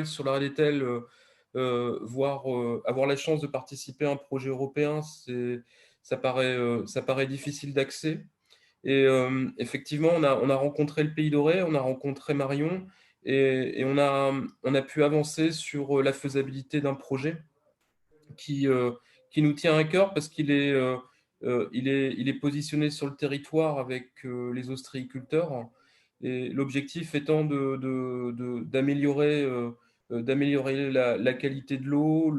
sur la RDTL, voire avoir la chance de participer à un projet européen, ça paraît difficile d'accès. Et effectivement, on a rencontré le Pays Doré, on a rencontré Marion, et on a pu avancer sur la faisabilité d'un projet qui, euh, qui nous tient à cœur parce il est positionné sur le territoire avec les ostréiculteurs. Et l'objectif étant d'améliorer la qualité de l'eau,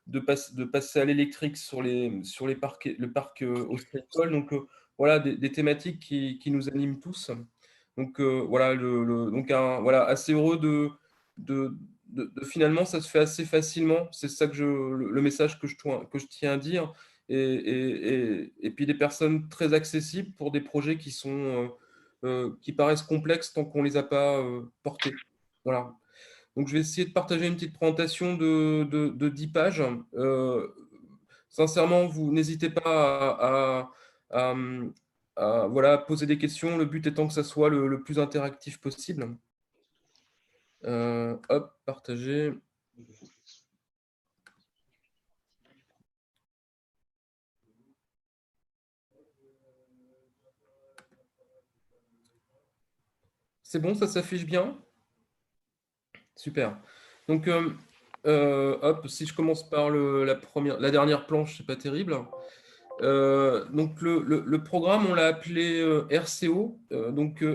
de passer à l'électrique sur le parc ostréicole. Donc voilà, des thématiques qui nous animent tous. Donc voilà, voilà, assez heureux de, finalement, ça se fait assez facilement. C'est ça le message que je tiens à dire. Et puis des personnes très accessibles pour des projets qui paraissent complexes tant qu'on les a pas portés. Voilà. Donc je vais essayer de partager une petite présentation de 10 pages. Sincèrement, vous n'hésitez pas à, voilà, poser des questions. Le but étant que ça soit le plus interactif possible. Hop, partager. C'est bon, ça s'affiche bien? Super. Donc, hop, si je commence par la dernière planche, c'est pas terrible. Donc, le programme, on l'a appelé RCO,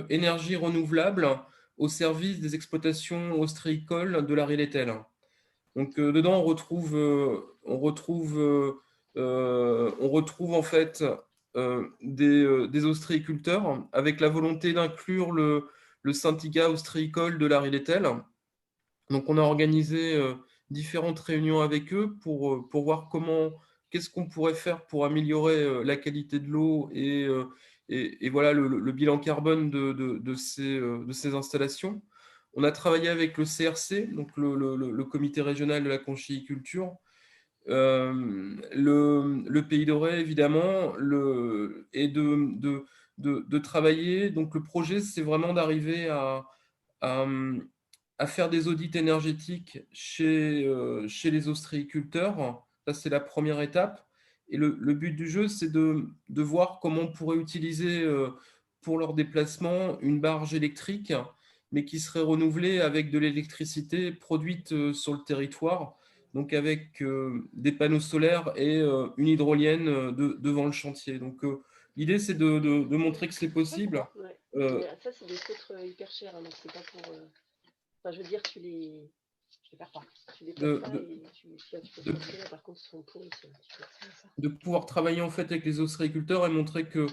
énergie renouvelable au service des exploitations ostréicoles de la Rilletel. Donc, dedans, on retrouve en fait des ostréiculteurs avec la volonté d'inclure le syndicat ostréicole de la Rilletel. Donc, on a organisé différentes réunions avec eux pour voir qu'est-ce qu'on pourrait faire pour améliorer la qualité de l'eau et voilà le bilan carbone de ces installations. On a travaillé avec le CRC, donc le comité régional de la conchyliculture, le Pays Doré, évidemment, et de travailler. Donc, le projet, c'est vraiment d'arriver à, à faire des audits énergétiques chez les ostréiculteurs. Ça, c'est la première étape. Et le but du jeu, c'est de voir comment on pourrait utiliser pour leur déplacement une barge électrique, mais qui serait renouvelée avec de l'électricité produite sur le territoire, donc avec des panneaux solaires et une hydrolienne devant le chantier. Donc l'idée, c'est de montrer que c'est possible. Ouais. Euh, Mais ça, c'est des poutres hyper chères, hein, donc c'est pas pour. Enfin, je veux dire, tu les perds pas. Tu déplaces de, pas de, et tu peux te de construire. Par contre, ils sont pourris, c'est un petit peu ça. de pouvoir travailler en fait avec les ostréiculteurs et montrer qu'il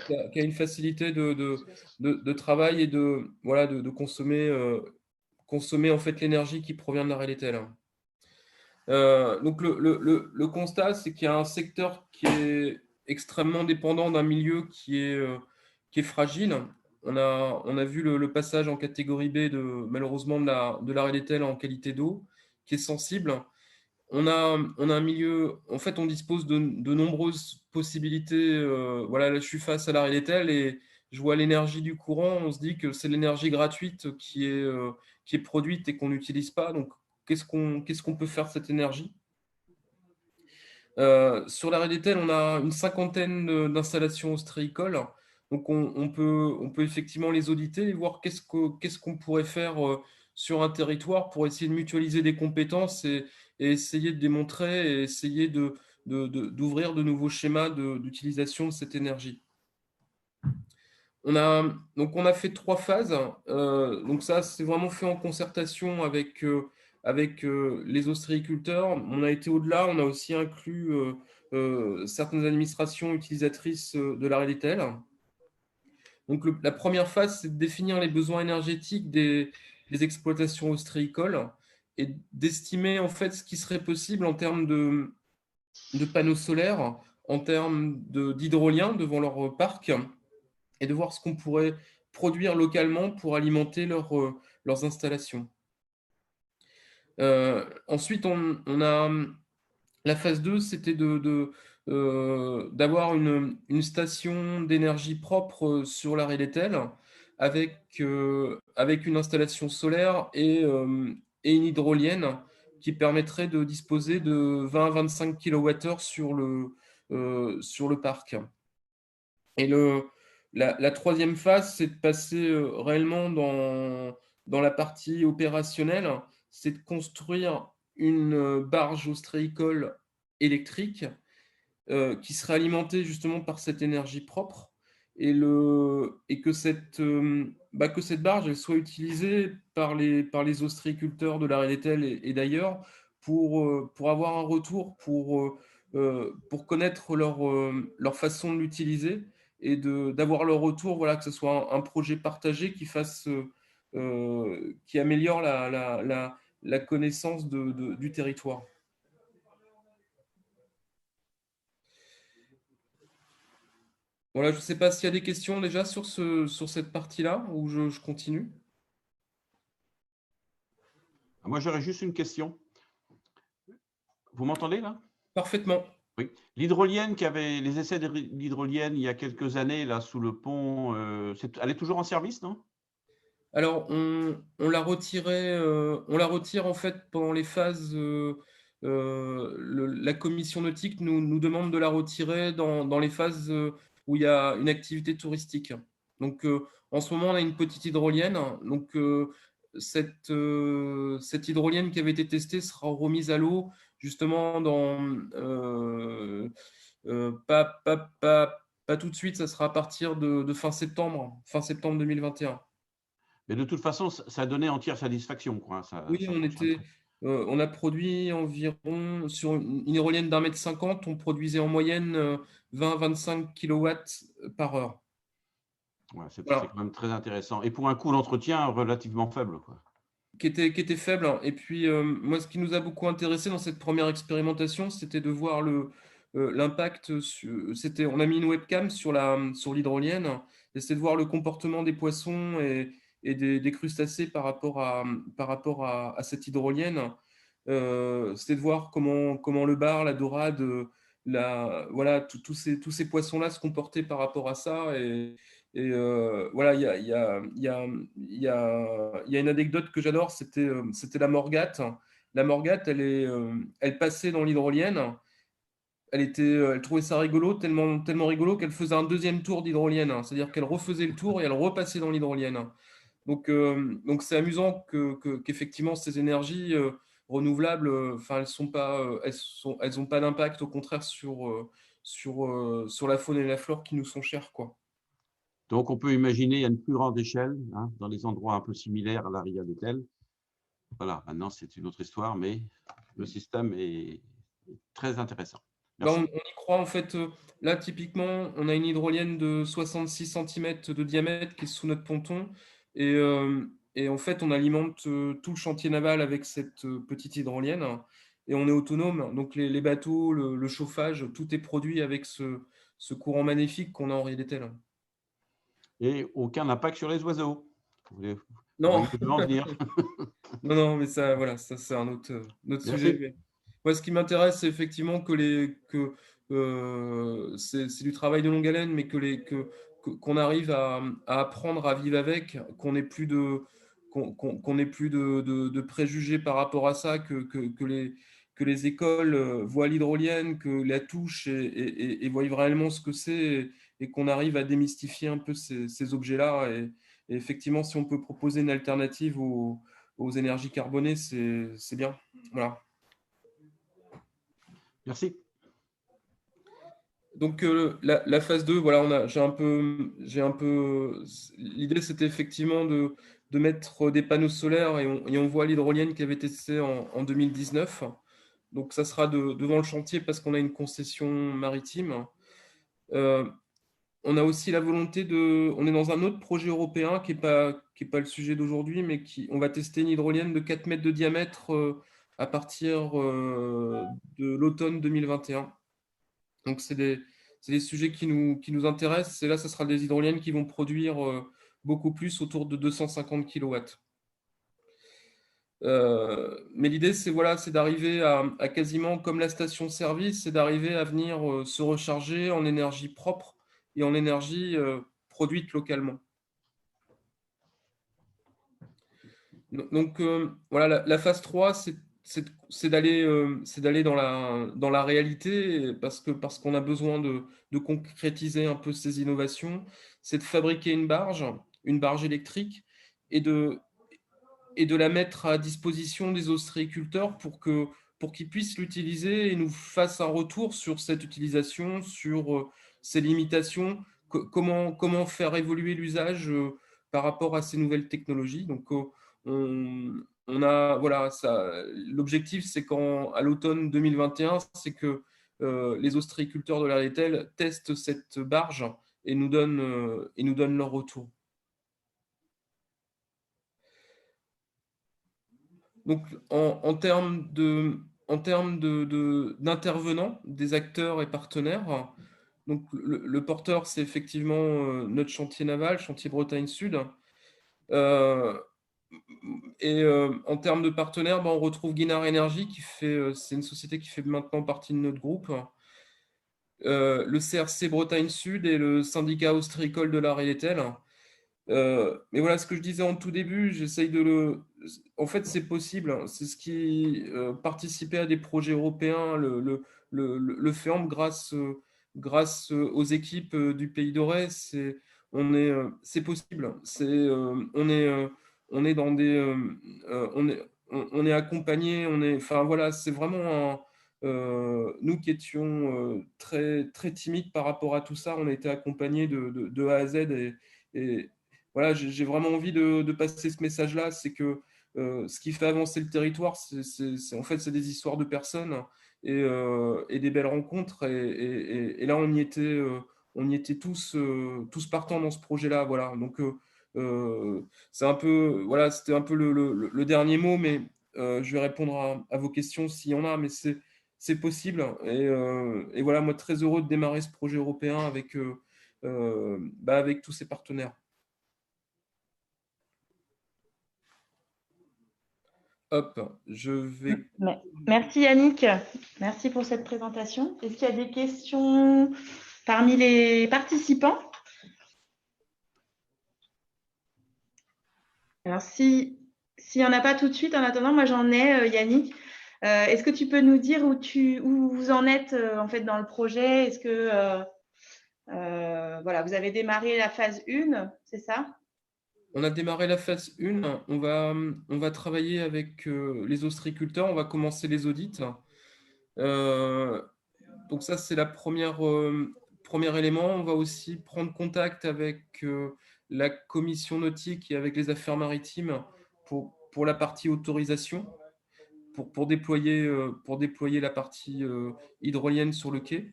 y a une facilité C'est bien ça. de travail et voilà, de consommer en fait l'énergie qui provient de la réalité. Donc le constat, c'est qu'il y a un secteur qui est extrêmement dépendant d'un milieu qui est fragile. On a vu le passage en catégorie B malheureusement de la Rélétel en qualité d'eau, qui est sensible. On a un milieu, en fait, on dispose de nombreuses possibilités. Voilà, là, je suis face à la Rélétel et je vois l'énergie du courant. On se dit que c'est l'énergie gratuite qui est produite et qu'on n'utilise pas. Donc, qu'est-ce qu'on peut faire de cette énergie? Sur la Rélétel, on a une cinquantaine d'installations ostréicoles. Donc, on peut effectivement les auditer et voir qu'est-ce qu'on pourrait faire sur un territoire pour essayer de mutualiser des compétences et essayer de démontrer et essayer d'ouvrir de nouveaux schémas d'utilisation de cette énergie. On a fait trois phases. Donc ça, c'est vraiment fait en concertation avec les ostréiculteurs. On a été au-delà. On a aussi inclus certaines administrations utilisatrices de la Rélitel. Donc la première phase, c'est de définir les besoins énergétiques des exploitations ostréicoles et d'estimer en fait ce qui serait possible en termes de panneaux solaires, en termes d'hydrolien devant leur parc et de voir ce qu'on pourrait produire localement pour alimenter leurs installations. Ensuite, on a la phase 2, c'était d'avoir une station d'énergie propre sur la Rélétel avec une installation solaire et une hydrolienne qui permettrait de disposer de 20 à 25 kWh sur le parc. Et la troisième phase, c'est de passer réellement dans la partie opérationnelle, c'est de construire une barge ostréicole électrique qui serait alimentée justement par cette énergie propre et que cette barge elle soit utilisée par les ostréiculteurs de la Redétel et d'ailleurs pour avoir un retour, pour connaître leur façon de l'utiliser et d'avoir leur retour, voilà, que ce soit un projet partagé qui améliore la connaissance du territoire. Voilà, je ne sais pas s'il y a des questions déjà sur cette partie-là ou je continue. Moi, j'aurais juste une question. Vous m'entendez là? Parfaitement. Oui. L'hydrolienne qui avait les essais de l'hydrolienne il y a quelques années là sous le pont, elle est toujours en service, non? Alors, on la retirait, on la retire en fait pendant les phases. La commission nautique nous demande de la retirer dans les phases où il y a une activité touristique. Donc, en ce moment, on a une petite hydrolienne. Donc, cette hydrolienne qui avait été testée sera remise à l'eau justement pas tout de suite, ça sera à partir de fin septembre 2021. Mais de toute façon, ça donnait entière satisfaction, quoi, hein, Oui, ça fonctionne très. on a produit environ, sur une hydrolienne d'1,50 m, on produisait en moyenne 20-25 kilowatts par heure. Ouais, c'est Voilà. quand même très intéressant. Et pour un coût d'entretien relativement faible, quoi. Qui était faible. Et puis, moi, ce qui nous a beaucoup intéressé dans cette première expérimentation, c'était de voir l'impact. On a mis une webcam sur l'hydrolienne, et c'était de voir le comportement des poissons et des crustacés par rapport à cette hydrolienne. C'était de voir comment le bar, la dorade, voilà, tous ces poissons-là se comportaient par rapport à ça. Voilà, il y a une anecdote que j'adore, c'était la morgate. La morgate, elle passait dans l'hydrolienne. Elle trouvait ça rigolo, tellement rigolo qu'elle faisait un deuxième tour d'hydrolienne. C'est-à-dire qu'elle refaisait le tour et elle repassait dans l'hydrolienne. Donc c'est amusant qu'effectivement ces énergies renouvelables, enfin elles ont pas d'impact, au contraire sur la faune et la flore qui nous sont chères, quoi. Donc, on peut imaginer à une plus grande échelle, hein, dans des endroits un peu similaires à la Ria d'Etel. Voilà, maintenant, c'est une autre histoire, mais le système est très intéressant. Bah, Merci. on y croit en fait. Là, typiquement, on a une hydrolienne de 66 cm de diamètre qui est sous notre ponton. Et en fait, on alimente tout le chantier naval avec cette petite hydrolienne. Et on est autonome. Donc, les bateaux, le chauffage, tout est produit avec ce courant magnifique qu'on a en Rie-d'Etel. Et aucun impact sur les oiseaux. Vous Non, voyez où je veux en venir. non, non, mais ça, voilà, ça c'est un autre sujet. Merci. Mais moi, ce qui m'intéresse, c'est effectivement c'est du travail de longue haleine, mais qu'on arrive à apprendre à vivre avec, qu'on ait plus de préjugés par rapport à ça, que les écoles voient l'hydrolienne, que la touchent et voient réellement ce que c'est, et qu'on arrive à démystifier un peu ces objets-là. Et effectivement, si on peut proposer une alternative aux énergies carbonées, c'est bien. Voilà. Merci. Donc la phase 2, voilà, j'ai un peu, l'idée c'était effectivement de mettre des panneaux solaires et on voit l'hydrolienne qui avait été testée en 2019. Donc ça sera devant le chantier parce qu'on a une concession maritime. Euh, on a aussi la volonté on est dans un autre projet européen qui est pas le sujet d'aujourd'hui, mais on va tester une hydrolienne de 4 mètres de diamètre à partir de l'automne 2021. Donc, c'est des sujets qui nous intéressent. Et là, ce sera des hydroliennes qui vont produire beaucoup plus, autour de 250 kilowatts. Mais l'idée, c'est d'arriver à quasiment comme la station-service, c'est d'arriver à venir se recharger en énergie propre et en énergie produite localement. Donc, voilà, la phase 3, c'est d'aller dans la réalité parce qu'on a besoin de concrétiser un peu ces innovations. C'est de fabriquer une barge électrique, et de la mettre à disposition des ostréiculteurs pour qu'ils puissent l'utiliser et nous fassent un retour sur cette utilisation, sur ses limitations, comment faire évoluer l'usage par rapport à ces nouvelles technologies. Donc, voilà, l'objectif, c'est qu'à l'automne 2021, c'est que les ostréiculteurs de la Rethel testent cette barge et nous donnent leur retour. Donc, en termes d'intervenants, des acteurs et partenaires, donc le porteur, c'est effectivement notre chantier naval, chantier Bretagne Sud. Euh, en termes de partenaires, on retrouve Guinard Energy, c'est une société qui fait maintenant partie de notre groupe. Le CRC Bretagne Sud et le syndicat austricole de la Rethel. Mais voilà, ce que je disais en tout début, j'essaye de le. En fait, c'est possible, hein. C'est ce qui participait à des projets européens, le FEAMP, grâce aux équipes du Pays d'Auray. C'est possible. On est dans des. On est accompagné. Enfin, voilà, c'est vraiment nous qui étions très timides par rapport à tout ça, on a été accompagnés de A à Z, et voilà, j'ai vraiment envie de passer ce message-là, c'est que ce qui fait avancer le territoire, en fait, c'est des histoires de personnes et des belles rencontres. Et là, on y était tous partants dans ce projet-là. Voilà. Donc, c'est un peu, voilà, c'était un peu le dernier mot, mais je vais répondre à vos questions s'il y en a, mais c'est possible. Et voilà, moi, très heureux de démarrer ce projet européen avec tous ces partenaires. Hop, je vais. Merci Yannick, merci pour cette présentation. Est-ce qu'il y a des questions parmi les participants? Alors, s'il n'y en a pas tout de suite, en attendant, moi j'en ai, Yannick. Est-ce que tu peux nous dire où vous en êtes en fait dans le projet? Est-ce que voilà, vous avez démarré la phase 1, c'est ça? On a démarré la phase 1. On va travailler avec les ostréiculteurs. On va commencer les audits. Donc ça, c'est premier élément. On va aussi prendre contact avec la commission nautique et avec les affaires maritimes pour la partie autorisation, pour déployer la partie hydrolienne sur le quai.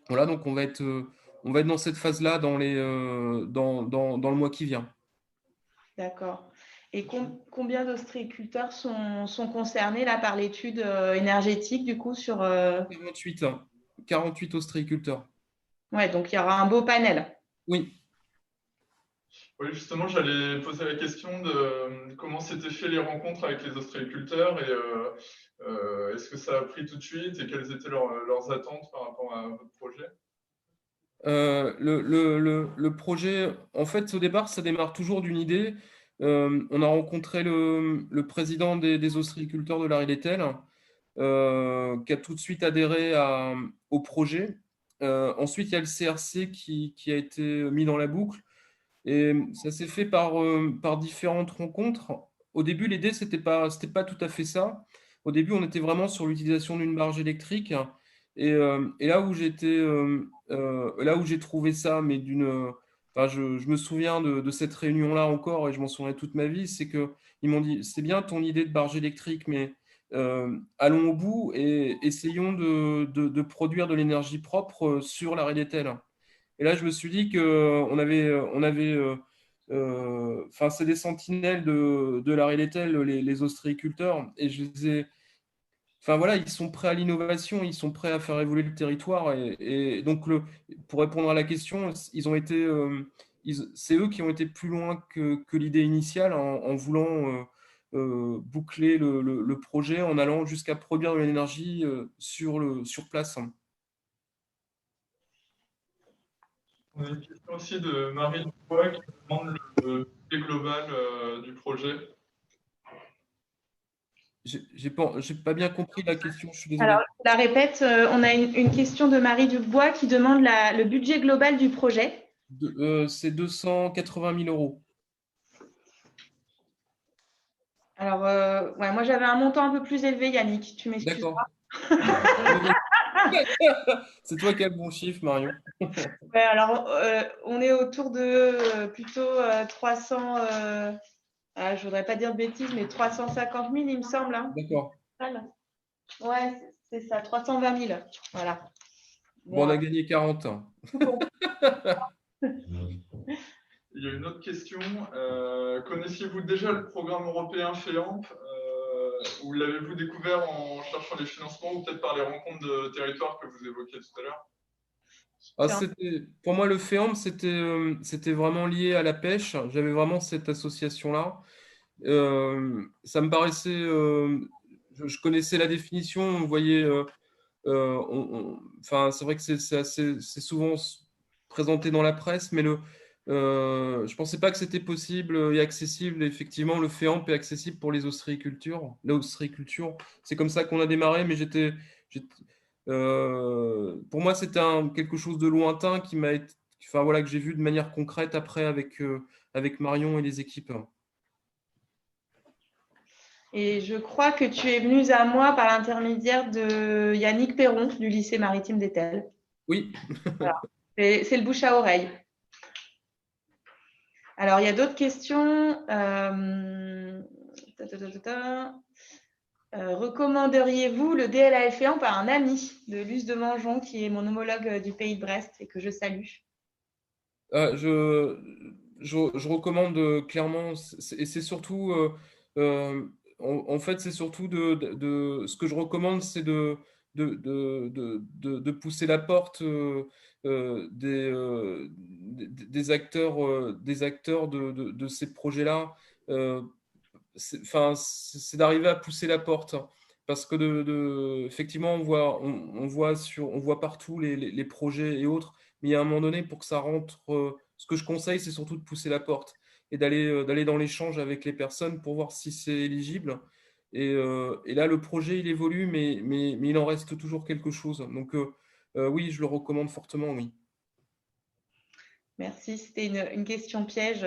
Voilà, donc on va être dans cette phase-là dans le mois qui vient. D'accord. Et combien d'ostréiculteurs sont concernés là par l'étude énergétique du coup sur 48 ostréiculteurs. Ouais, donc il y aura un beau panel. Oui. Oui, justement, j'allais poser la question de comment s'étaient fait les rencontres avec les ostréiculteurs et est-ce que ça a pris tout de suite et quelles étaient leurs attentes par rapport à votre projet? Le projet, en fait, au départ, ça démarre toujours d'une idée. On a rencontré le président des ostréiculteurs de la Rethel, qui a tout de suite adhéré au projet. Ensuite, il y a le CRC qui a été mis dans la boucle. Et ça s'est fait par différentes rencontres. Au début, l'idée, c'était pas tout à fait ça. Au début, on était vraiment sur l'utilisation d'une barge électrique. Et là où j'ai trouvé ça, mais enfin, je me souviens de cette réunion-là encore, et je m'en souviens toute ma vie, c'est que ils m'ont dit, c'est bien ton idée de barge électrique, mais allons au bout et essayons de produire de l'énergie propre sur la Rethel. Et là, je me suis dit enfin, c'est des sentinelles de la Rethel, les ostréiculteurs, et enfin voilà, ils sont prêts à l'innovation, ils sont prêts à faire évoluer le territoire, et donc pour répondre à la question, c'est eux qui ont été plus loin que l'idée initiale en voulant boucler le projet, en allant jusqu'à produire de l'énergie sur place. On a une question aussi de Marie Dubois qui demande le budget global du projet. J'ai pas bien compris la question, je suis désolé. Alors, je la répète, on a une question de Marie Dubois qui demande le budget global du projet. C'est 280 000 euros. Alors, ouais, moi, j'avais un montant un peu plus élevé, Yannick, tu m'excuseras. D'accord. C'est toi qui as le bon chiffre, Marion. Ouais, alors, on est autour de plutôt 300, je ne voudrais pas dire de bêtises, mais 350 000, il me semble. Hein. D'accord. Ouais, c'est ça, 320 000. Voilà. Bon, on a gagné 40. Il y a une autre question. Connaissiez-vous déjà le programme européen FEAMP ou l'avez-vous découvert en cherchant les financements ou peut-être par les rencontres de territoire que vous évoquiez tout à l'heure? Pour moi, le FEAMP, c'était vraiment lié à la pêche. J'avais vraiment cette association-là. Ça me paraissait. Je connaissais la définition. On voyait. Enfin, c'est vrai que c'est souvent présenté dans la presse, mais je pensais pas que c'était possible et accessible. Effectivement, le FEAMP est accessible pour les ostréicultures. L'ostréiculture, c'est comme ça qu'on a démarré, mais pour moi, c'était quelque chose de lointain qui m'a été, enfin voilà, que j'ai vu de manière concrète après avec Marion et les équipes. Et je crois que tu es venu à moi par l'intermédiaire de Yannick Perron du lycée maritime d'Etel. Oui. Voilà. C'est le bouche à oreille. Alors, il y a d'autres questions. Recommanderiez-vous le DLAF1 par un ami de Luce de Mangeon, qui est mon homologue du pays de Brest et que je salue? Je recommande clairement, et c'est surtout, en fait, c'est surtout ce que je recommande, c'est de pousser la porte des acteurs de ces projets-là. Enfin, c'est d'arriver à pousser la porte. Parce que effectivement, on voit partout les projets et autres, mais il y a un moment donné, pour que ça rentre, ce que je conseille, c'est surtout de pousser la porte et d'aller dans l'échange avec les personnes pour voir si c'est éligible. Et là, le projet, il évolue, mais il en reste toujours quelque chose. Donc, oui, je le recommande fortement, oui. Merci, c'était une question piège.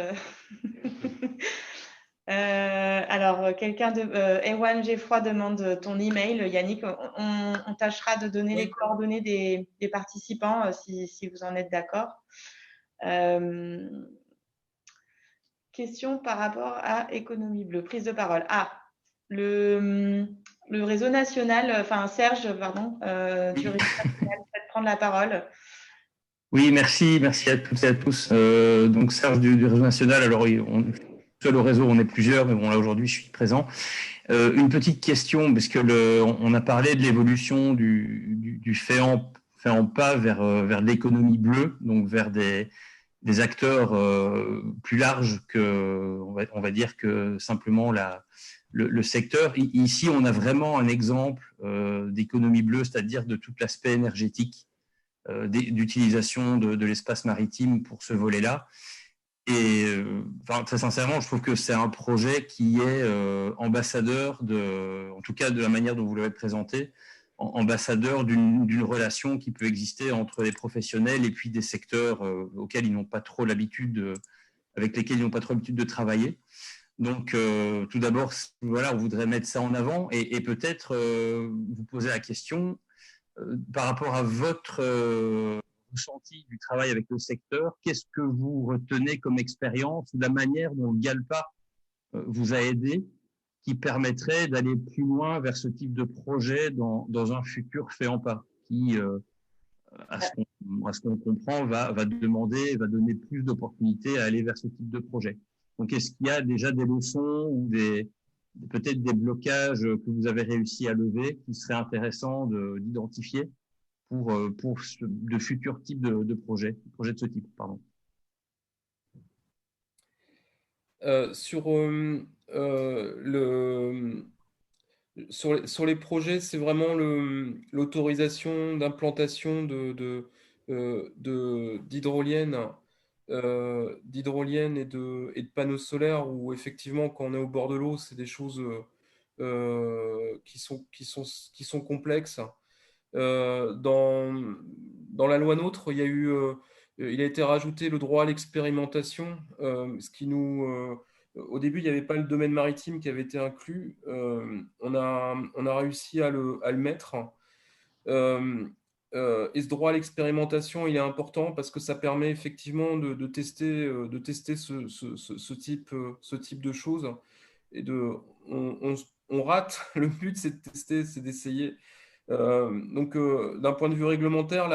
Alors, quelqu'un de Ewan Geffroy demande ton email, Yannick. On tâchera de donner les coordonnées des participants si vous en êtes d'accord. Question par rapport à Économie Bleue, prise de parole. Le réseau national, enfin Serge, pardon, du réseau national, peut prendre la parole. Oui, merci à toutes et à tous. Donc Serge du réseau national, alors seul au réseau, on est plusieurs, mais bon là aujourd'hui je suis présent. Une petite question, parce que on a parlé de l'évolution du FEAMPA vers l'économie bleue, donc vers des acteurs plus larges que, on va dire que simplement le secteur. Ici, on a vraiment un exemple d'économie bleue, c'est-à-dire de tout l'aspect énergétique, d'utilisation de l'espace maritime pour ce volet-là. Et très sincèrement, je trouve que c'est un projet qui est ambassadeur en tout cas de la manière dont vous l'avez présenté, ambassadeur d'une relation qui peut exister entre les professionnels et puis des secteurs auxquels ils n'ont pas trop l'habitude, avec lesquels ils n'ont pas trop l'habitude de travailler. Donc, tout d'abord, voilà, on voudrait mettre ça en avant et peut-être vous poser la question par rapport à votre ressenti du travail avec le secteur, qu'est-ce que vous retenez comme expérience, la manière dont le GALPA vous a aidé, qui permettrait d'aller plus loin vers ce type de projet dans un futur FEAMPA, qui, à ce qu'on comprend, va va donner plus d'opportunités à aller vers ce type de projet. Donc, est-ce qu'il y a déjà des leçons ou peut-être des blocages que vous avez réussi à lever qui seraient intéressants d'identifier pour de futurs types de projets de ce type, pardon. Sur les projets, c'est vraiment l'autorisation d'implantation d'hydroliennes et de panneaux solaires où effectivement, quand on est au bord de l'eau, c'est des choses qui sont complexes. Dans la loi NOTRe, il a été rajouté le droit à l'expérimentation, ce qui au début, il n'y avait pas le domaine maritime qui avait été inclus. On a réussi à le mettre. Et ce droit à l'expérimentation, il est important parce que ça permet effectivement de tester ce type de choses. Et on rate. Le but, c'est de tester, c'est d'essayer. Donc, d'un point de vue réglementaire,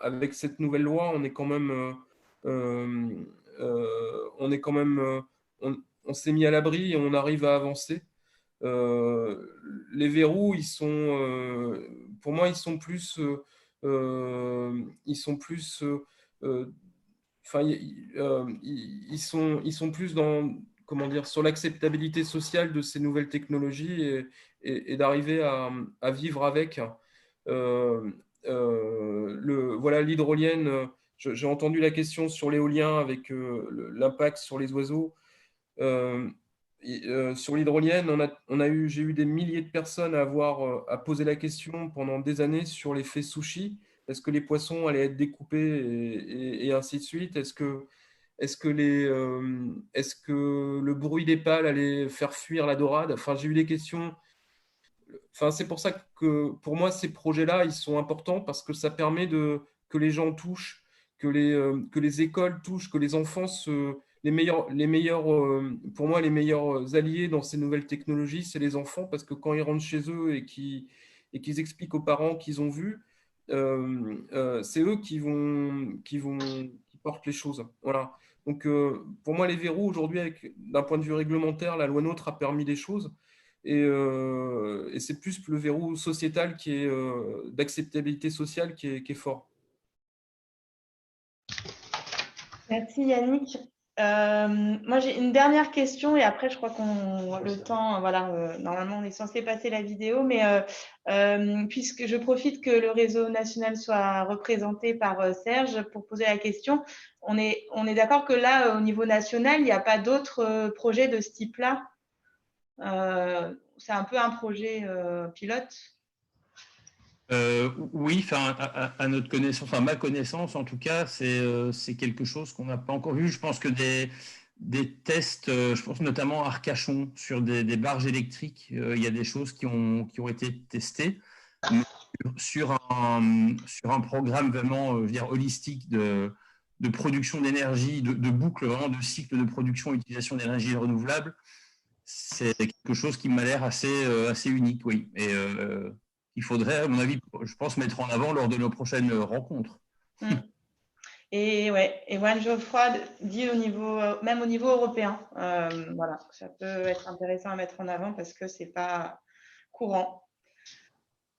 avec cette nouvelle loi, on est quand même, on est quand même, on s'est mis à l'abri et on arrive à avancer. Les verrous, pour moi, ils sont plus, enfin, ils sont plus dans, comment dire, sur l'acceptabilité sociale de ces nouvelles technologies et d'arriver à vivre avec. Voilà, l'hydrolienne, j'ai entendu la question sur l'éolien avec l'impact sur les oiseaux. Sur l'hydrolienne, j'ai eu des milliers de personnes à poser la question pendant des années sur l'effet sushi. Est-ce que les poissons allaient être découpés et ainsi de suite? Est-ce que le bruit des pales allait faire fuir la dorade? Enfin, j'ai eu des questions. Enfin, c'est pour ça que pour moi, ces projets-là, ils sont importants parce que ça permet que les gens touchent, que les écoles touchent, que les enfants pour moi, les meilleurs alliés dans ces nouvelles technologies, c'est les enfants parce que quand ils rentrent chez eux et qu'ils expliquent aux parents qu'ils ont vu, c'est eux qui portent les choses. Voilà. Donc, pour moi, les verrous aujourd'hui, d'un point de vue réglementaire, la loi NOTRe a permis des choses. Et c'est plus le verrou sociétal qui est d'acceptabilité sociale qui est fort. Merci Yannick. Moi j'ai une dernière question et après je crois le temps, voilà, normalement on est censé passer la vidéo, mais puisque je profite que le réseau national soit représenté par Serge pour poser la question, on est d'accord que là au niveau national il n'y a pas d'autres projets de ce type-là. C'est un peu un projet pilote. Oui, enfin, à notre connaissance, enfin ma connaissance en tout cas, c'est quelque chose qu'on n'a pas encore vu. Je pense que des tests, je pense notamment à Arcachon sur des barges électriques, il y a des choses qui ont été testées sur un programme vraiment, je veux dire, holistique de production d'énergie, de boucle, vraiment de cycle de production et utilisation d'énergie renouvelable. C'est quelque chose qui m'a l'air assez unique, oui. Et il faudrait, à mon avis, je pense, mettre en avant lors de nos prochaines rencontres. Et ouais, et Juan Geoffroy dit même au niveau européen, voilà, ça peut être intéressant à mettre en avant parce que c'est pas courant.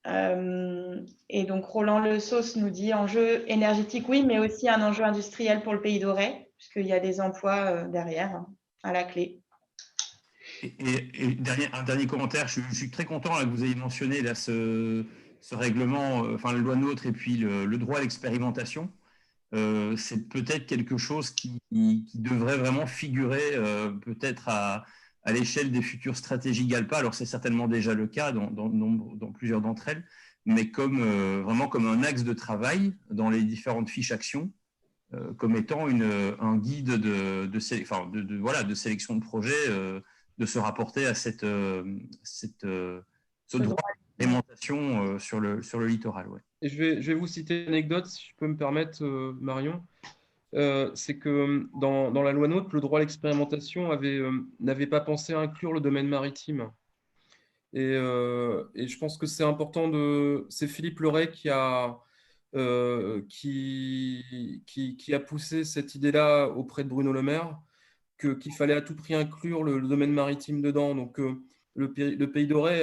Et donc Roland Le Sauce nous dit enjeu énergétique, oui, mais aussi un enjeu industriel pour le Pays d'Auray, puisqu'il y a des emplois derrière, à la clé. Et un dernier commentaire, je suis très content là, que vous ayez mentionné là, ce règlement, enfin la loi NOTRe et puis le droit à l'expérimentation. C'est peut-être quelque chose qui devrait vraiment figurer peut-être à l'échelle des futures stratégies GALPA. Alors c'est certainement déjà le cas dans plusieurs d'entre elles, mais vraiment comme un axe de travail dans les différentes fiches actions, comme étant un guide de sélection de projets, de se rapporter à ce droit d'expérimentation sur le littoral. Ouais. Et je vais vous citer une anecdote, si je peux me permettre, Marion. C'est que dans la loi NOTRe, le droit à l'expérimentation n'avait pas pensé à inclure le domaine maritime. Et je pense que c'est important c'est Philippe Loret qui a poussé cette idée-là auprès de Bruno Le Maire, qu'il fallait à tout prix inclure le domaine maritime dedans. Donc, le Pays d'Auray,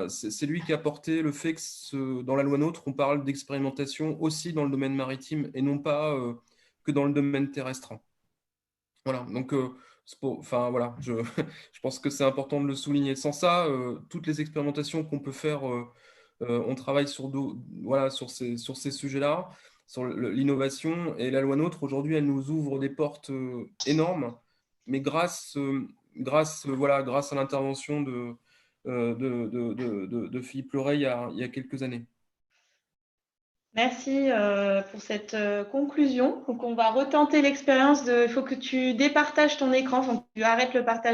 c'est lui qui a porté le fait que dans la loi NOTRe, on parle d'expérimentation aussi dans le domaine maritime et non pas que dans le domaine terrestre. Voilà, donc enfin, voilà, je pense que c'est important de le souligner. Sans ça, toutes les expérimentations qu'on peut faire, on travaille sur ces sujets-là, sur l'innovation. Et la loi NOTRe, aujourd'hui, elle nous ouvre des portes énormes, mais grâce à l'intervention de Philippe Loret il y a quelques années. Merci pour cette conclusion. Donc, on va retenter l'expérience il faut que tu départages ton écran, donc tu arrêtes le partage.